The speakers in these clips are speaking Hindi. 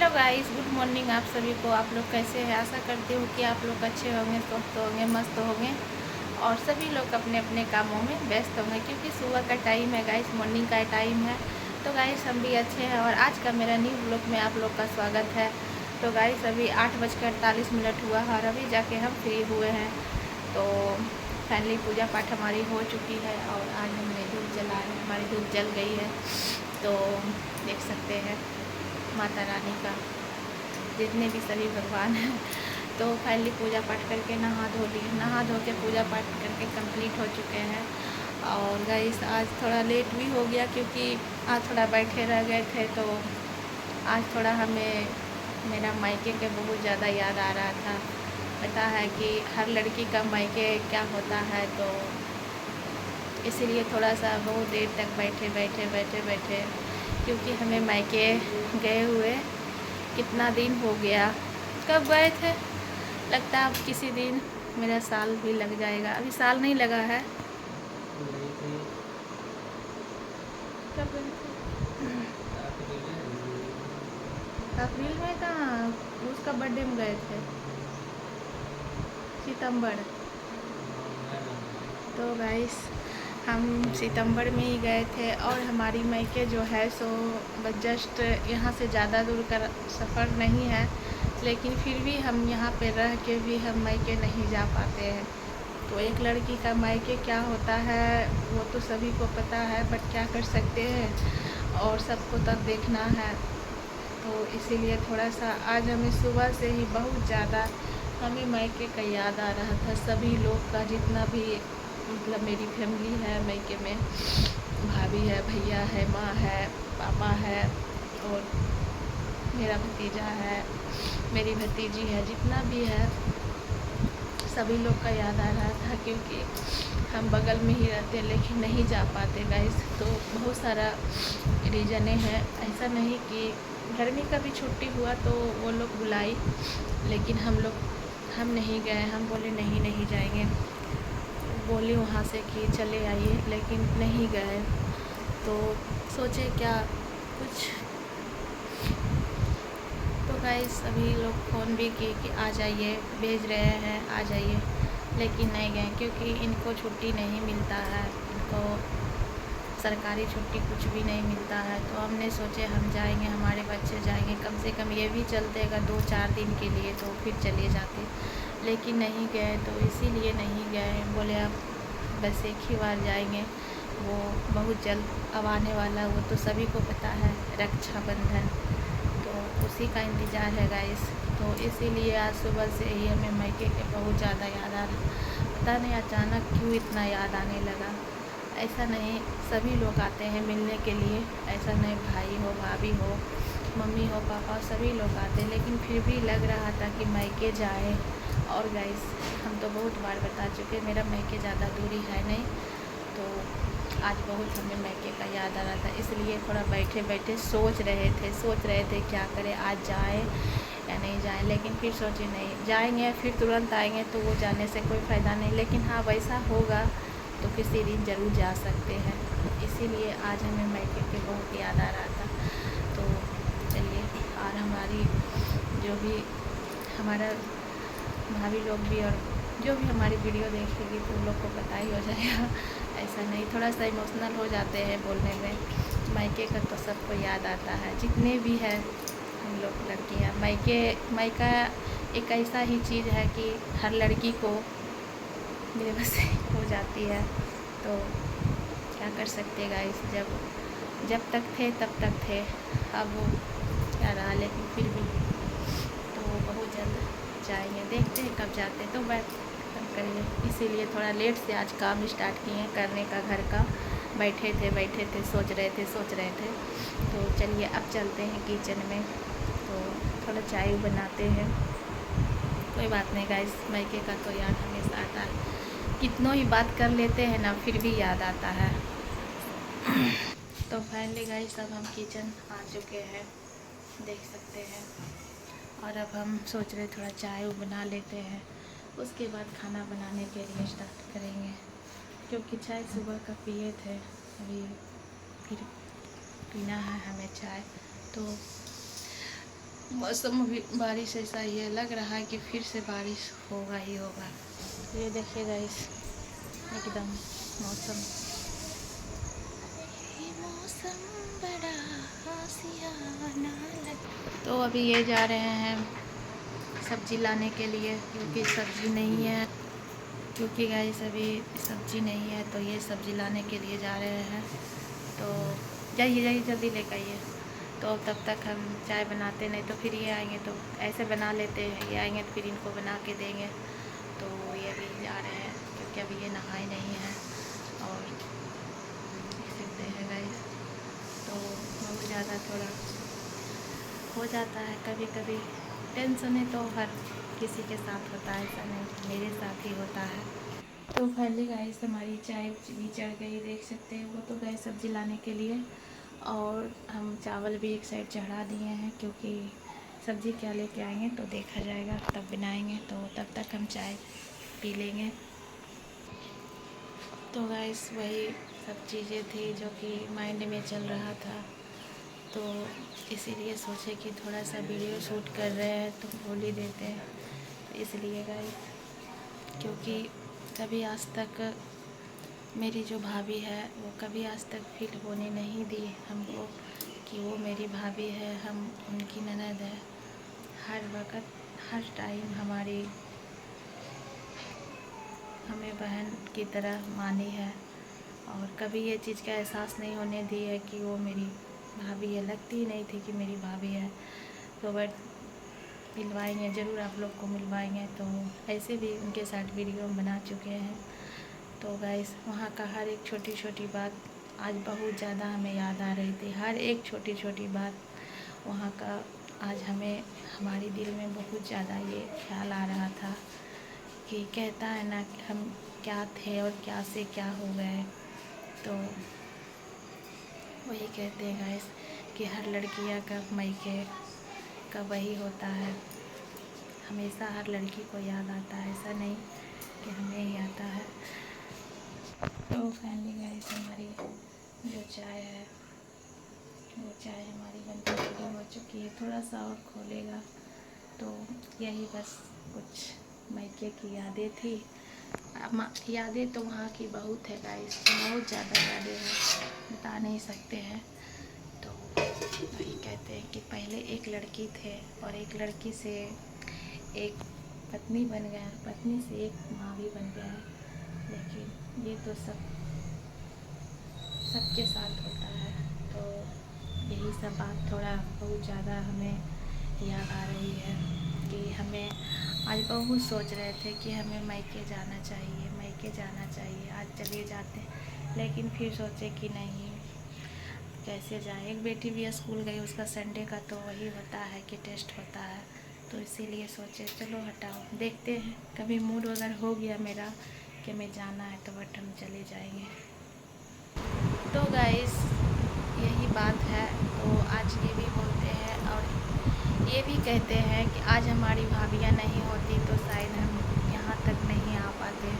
हेलो गाइस, गुड मॉर्निंग आप सभी को। आप लोग कैसे हैं? आशा करती हूँ कि आप लोग अच्छे होंगे, स्वस्थ होंगे, मस्त होंगे और सभी लोग अपने अपने कामों में व्यस्त होंगे क्योंकि सुबह का टाइम है गाइस, मॉर्निंग का टाइम है। तो गाइस हम भी अच्छे हैं और आज का मेरा न्यू ब्लॉग में आप लोग का स्वागत है। तो गाइस अभी 8:48 हुआ है और अभी जाके हम फ्री हुए हैं। तो फाइनली पूजा पाठ हमारी हो चुकी है और आज हमने धूप जलाए, हमारी धूप जल गई है। तो देख सकते हैं माता रानी का, जितने भी सभी भगवान हैं। तो फाइनली पूजा पाठ करके नहा धो के पूजा पाठ करके कंप्लीट हो चुके हैं। और गाइस आज थोड़ा लेट भी हो गया क्योंकि आज थोड़ा बैठे रह गए थे। तो आज थोड़ा हमें मेरा मायके के बहुत ज़्यादा याद आ रहा था। पता है कि हर लड़की का मायके क्या होता है, तो इसीलिए थोड़ा सा बहुत देर तक बैठे क्योंकि हमें मायके गए हुए कितना दिन हो गया। कब गए थे? लगता है अब किसी दिन मेरा साल भी लग जाएगा। अभी साल नहीं लगा है। कब गए थे? अप्रैल में कहाँ, उसका बर्थडे में गए थे, सितंबर। तो गाइस हम सितंबर में ही गए थे और हमारी मायके जो है सो जस्ट यहाँ से ज़्यादा दूर का सफ़र नहीं है, लेकिन फिर भी हम यहाँ पे रह के भी हम मायके नहीं जा पाते हैं। तो एक लड़की का मायके क्या होता है वो तो सभी को पता है, बट क्या कर सकते हैं और सबको तब देखना है। तो इसीलिए थोड़ा सा आज हमें सुबह से ही बहुत ज़्यादा हमें मायके का याद आ रहा था। सभी लोग का, जितना भी मतलब मेरी फैमिली है मायके में, भाभी है, भैया है, माँ है, पापा है और मेरा भतीजा है, मेरी भतीजी है, जितना भी है सभी लोग का याद आ रहा था क्योंकि हम बगल में ही रहते लेकिन नहीं जा पाते गाइस। तो बहुत सारा रीज़ने हैं, ऐसा नहीं कि गर्मी का भी छुट्टी हुआ तो वो लोग बुलाई, लेकिन हम नहीं गए। हम बोले नहीं जाएंगे, बोली वहाँ से कि चले आइए, लेकिन नहीं गए। तो सोचे क्या कुछ। तो गाइस सभी लोग फ़ोन भी किए कि आ जाइए, भेज रहे हैं आ जाइए, लेकिन नहीं गए क्योंकि इनको छुट्टी नहीं मिलता है, इनको सरकारी छुट्टी कुछ भी नहीं मिलता है। तो हमने सोचे हम जाएंगे, हमारे बच्चे जाएंगे, कम से कम ये भी चलते अगर 2-4 दिन के लिए तो फिर चले जाते, लेकिन नहीं गए। तो इसीलिए नहीं गए, बोले अब बस एक ही बार जाएंगे, वो बहुत जल्द अब आने वाला, वो तो सभी को पता है, रक्षाबंधन। तो उसी का इंतज़ार है गाइस। तो इसीलिए आज सुबह से ही हमें मायके के बहुत ज़्यादा याद आ रहा। पता नहीं अचानक क्यों इतना याद आने लगा। ऐसा नहीं, सभी लोग आते हैं मिलने के लिए, ऐसा नहीं भाई हो, भाभी हो, मम्मी हो, पापा, सभी लोग आते हैं, लेकिन फिर भी लग रहा था कि मायके जाए। और गाइस हम तो बहुत बार बता चुके, मेरा मायके ज़्यादा दूरी है नहीं। तो आज बहुत हमें मायके का याद आ रहा था, इसलिए थोड़ा बैठे सोच रहे थे क्या करें, आज जाए या नहीं जाए। लेकिन फिर सोचे नहीं जाएंगे, फिर तुरंत आएंगे तो वो जाने से कोई फ़ायदा नहीं। लेकिन हाँ वैसा होगा तो किसी दिन ज़रूर जा सकते हैं। इसीलिए आज हमें मायके के बहुत याद आ रहा था। तो चलिए, और हमारी जो भी हमारा भाभी लोग भी और जो भी हमारी वीडियो देखेगी तो उन लोग को पता ही हो जाएगा। ऐसा नहीं, थोड़ा सा इमोशनल हो जाते हैं बोलने में। मायके का तो सबको याद आता है, जितने भी है हम लोग लड़कियाँ। मायका एक ऐसा ही चीज़ है कि हर लड़की को बेबसी हो जाती है। तो क्या कर सकते गाइस, जब तक थे तब तक थे, अब वो क्या रहा, लेकिन फिर भी तो बहुत जल्द जाएंगे, देखते हैं कब जाते हैं। तो बैठ करिए, इसीलिए थोड़ा लेट से आज काम स्टार्ट किए हैं करने का, घर का। बैठे थे सोच रहे थे। तो चलिए अब चलते हैं किचन में, तो थोड़ा चाय बनाते हैं। कोई बात नहीं गाइस, मायके का तो याद हमेशा आता है, कितनों ही बात कर लेते हैं ना फिर भी याद आता है। तो फाइनली गाइस अब हम किचन आ चुके हैं, देख सकते हैं। और अब हम सोच रहे थोड़ा चाय बना लेते हैं, उसके बाद खाना बनाने के लिए स्टार्ट करेंगे, क्योंकि चाय सुबह का पिए थे, अभी फिर पीना है हमें चाय। तो मौसम अभी बारिश ऐसा ही है, लग रहा है कि फिर से बारिश होगा ही होगा। ये देखिए गाइस, एकदम मौसम, ये मौसम बड़ा आसियाना लग। तो अभी ये जा रहे हैं सब्जी लाने के लिए, क्योंकि सब्जी नहीं है, क्योंकि गाइस अभी सब्जी नहीं है, तो ये सब्जी लाने के लिए जा रहे हैं। तो जाइए जाइए जल्दी लेकर आइए। तो तब तक हम चाय बनाते, नहीं तो फिर ये आएंगे तो ऐसे बना लेते हैं, ये आएंगे तो फिर इनको बना के देंगे। तो ये अभी जा रहे हैं क्योंकि अभी ये नहाए नहीं हैं और देख सकते हैं गाइस। तो बहुत ज़्यादा थोड़ा हो जाता है कभी कभी, टेंशन है तो हर किसी के साथ होता है, ऐसा नहीं मेरे साथ ही होता है। तो फाइनली गाइस हमारी चाय भी चढ़ गई, देख सकते हैं। वो तो गए सब्ज़ी लाने के लिए और हम चावल भी एक साइड चढ़ा दिए हैं, क्योंकि सब्ज़ी क्या लेके आएंगे तो देखा जाएगा, तब बनाएंगे। तो तब तक हम चाय पी लेंगे। तो गाइस वही सब चीज़ें थी जो कि माइंड में चल रहा था, तो इसीलिए सोचे कि थोड़ा सा वीडियो शूट कर रहे हैं तो बोल ही देते हैं। तो इसलिए गाइस, क्योंकि कभी आज तक मेरी जो भाभी है वो कभी आज तक फील होने नहीं दी हमको कि वो मेरी भाभी है, हम उनकी ननद है। हर वक्त हर टाइम हमें बहन की तरह मानी है, और कभी ये चीज़ का एहसास नहीं होने दी है कि वो मेरी भाभी है। लगती ही नहीं थी कि मेरी भाभी है। तो बट मिलवाएंगे ज़रूर, आप लोग को मिलवाएंगे। तो ऐसे भी उनके साथ वीडियो बना चुके हैं। तो गाइस वहाँ का हर एक छोटी छोटी बात आज बहुत ज़्यादा हमें याद आ रही थी। हर एक छोटी छोटी बात वहाँ का आज हमें हमारे दिल में बहुत ज़्यादा ये ख्याल आ रहा था कि कहता है ना कि हम क्या थे और क्या से क्या हो गए। तो वही कहते हैं गाइस कि हर लड़कियां का मायके का वही होता है, हमेशा हर लड़की को याद आता है, ऐसा नहीं कि हमें ही आता है। तो फाइनली गाइस हमारी जो चाय है वो चाय हमारी बनकर रेडी हो चुकी है। थोड़ा सा और खोलेगा। तो यही बस कुछ मायके की यादें थी। यादें तो वहाँ की बहुत है गाइस, बहुत ज़्यादा यादें हैं, बता नहीं सकते हैं। तो वही कहते हैं कि पहले एक लड़की थे और एक लड़की से एक पत्नी बन गया, पत्नी से एक माँ भी बन गया है। लेकिन ये तो सबके साथ होता है। तो यही सब बात थोड़ा बहुत ज़्यादा हमें याद आ रही है कि हमें आज बहुत सोच रहे थे कि हमें मायके जाना चाहिए, मायके जाना चाहिए, आज चले जाते। लेकिन फिर सोचे कि नहीं, कैसे जाए। एक बेटी भी स्कूल गई, उसका संडे का तो वही होता है कि टेस्ट होता है। तो इसीलिए सोचे चलो हटाओ, देखते हैं कभी मूड अगर हो गया मेरा कि हमें जाना है तो बट हम चले जाएंगे। तो गाइस यही बात है। तो आज ये भी बोलते हैं और ये भी कहते हैं कि आज हमारी भाभियाँ नहीं होती तो शायद हम यहाँ तक नहीं आ पाते।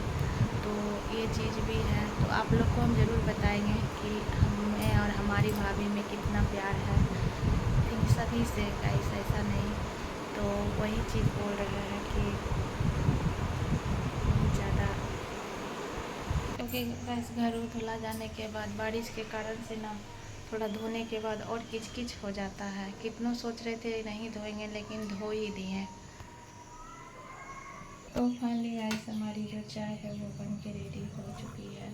तो ये चीज़ भी है। तो आप लोग को हम ज़रूर बताएंगे कि हमें और हमारी भाभी में कितना प्यार है, लेकिन सभी से गाइस ऐसा नहीं। तो वही चीज़ बोल रहे हैं कि बहुत ज़्यादा, क्योंकि बस घर धुला जाने के बाद बारिश के कारण से ना थोड़ा धोने के बाद और किचकिच हो जाता है। कितनों सोच रहे थे नहीं धोएंगे, लेकिन धो ही दिए। तो फाइनली गाइस हमारी जो चाय है वो बन के रेडी हो चुकी है।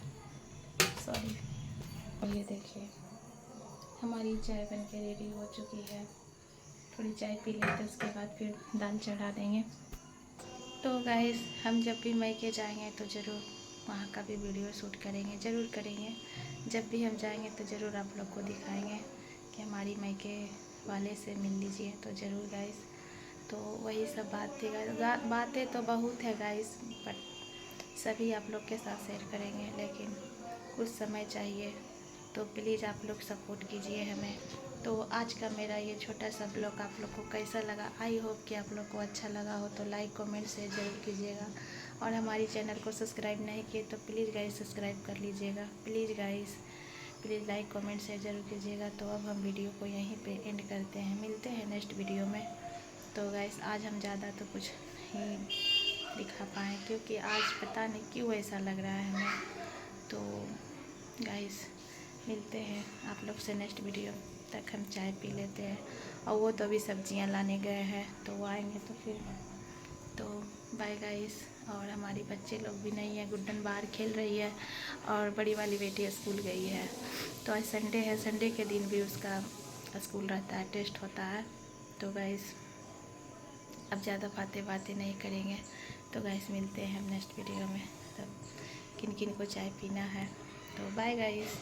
सॉरी, और ये देखिए हमारी चाय बन के रेडी हो चुकी है। थोड़ी चाय पी लेते उसके बाद फिर दाल चढ़ा देंगे। तो गाइस हम जब भी मायके जाएंगे तो ज़रूर वहाँ का भी वीडियो शूट करेंगे, ज़रूर करेंगे। जब भी हम जाएंगे तो ज़रूर आप लोग को दिखाएंगे कि हमारी मायके वाले से मिल लीजिए। तो ज़रूर गाइस। तो वही सब बात थी गाइस। बातें तो बहुत है गाइस, बट सभी आप लोग के साथ शेयर करेंगे, लेकिन कुछ समय चाहिए। तो प्लीज़ आप लोग सपोर्ट कीजिए हमें। तो आज का मेरा ये छोटा सा ब्लॉग आप लोग को कैसा लगा, आई होप कि आप लोग को अच्छा लगा हो। तो लाइक कमेंट शेयर ज़रूर कीजिएगा, और हमारी चैनल को सब्सक्राइब नहीं किए तो प्लीज़ गाइस सब्सक्राइब कर लीजिएगा, please guys. Please like comment share ज़रूर कीजिएगा। तो अब हम वीडियो को यहीं पे एंड करते हैं, मिलते हैं नेक्स्ट वीडियो में। तो गाइस आज हम ज़्यादा तो कुछ नहीं दिखा पाए क्योंकि आज पता नहीं क्यों ऐसा लग रहा है हमें। तो गाइस मिलते हैं आप लोग से नेक्स्ट वीडियो तक। हम चाय पी लेते हैं और वो तो अभी सब्जियां लाने गए हैं, तो वो आएंगे तो फिर। तो बाय गाइस। और हमारी बच्चे लोग भी नहीं है, गुड्डन बाहर खेल रही है और बड़ी वाली बेटी स्कूल गई है। तो आज संडे है, संडे के दिन भी उसका स्कूल रहता है, टेस्ट होता है। तो गाइस अब ज़्यादा बातें नहीं करेंगे। तो गाइस मिलते हैं हम नेक्स्ट वीडियो में। तब किन किन को चाय पीना है। तो बाय गाइस।